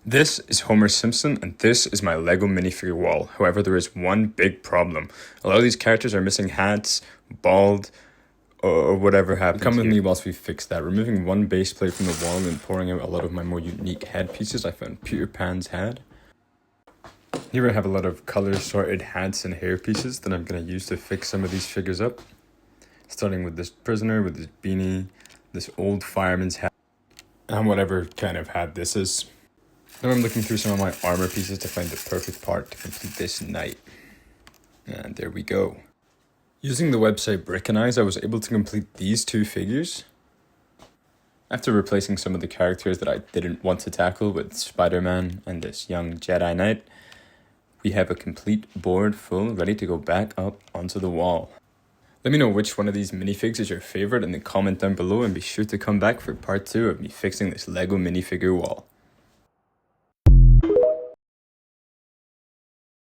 This is Homer Simpson, and this is my LEGO minifigure wall. However, there is one big problem. A lot of these characters are missing hats, bald, or whatever happened. Come with me whilst we fix that. Removing one base plate from the wall and pouring out a lot of my more unique head pieces, I found Peter Pan's head. Here I have a lot of color sorted hats and hair pieces that I'm going to use to fix some of these figures up. Starting with this prisoner with this beanie, this old fireman's hat, and whatever kind of hat this is. Now I'm looking through some of my armor pieces to find the perfect part to complete this knight. And there we go. Using the website Brickanize, I was able to complete these two figures. After replacing some of the characters that I didn't want to tackle with Spider-Man and this young Jedi Knight, we have a complete board full, ready to go back up onto the wall. Let me know which one of these minifigs is your favorite in the comment down below, and be sure to come back for part 2 of me fixing this LEGO minifigure wall.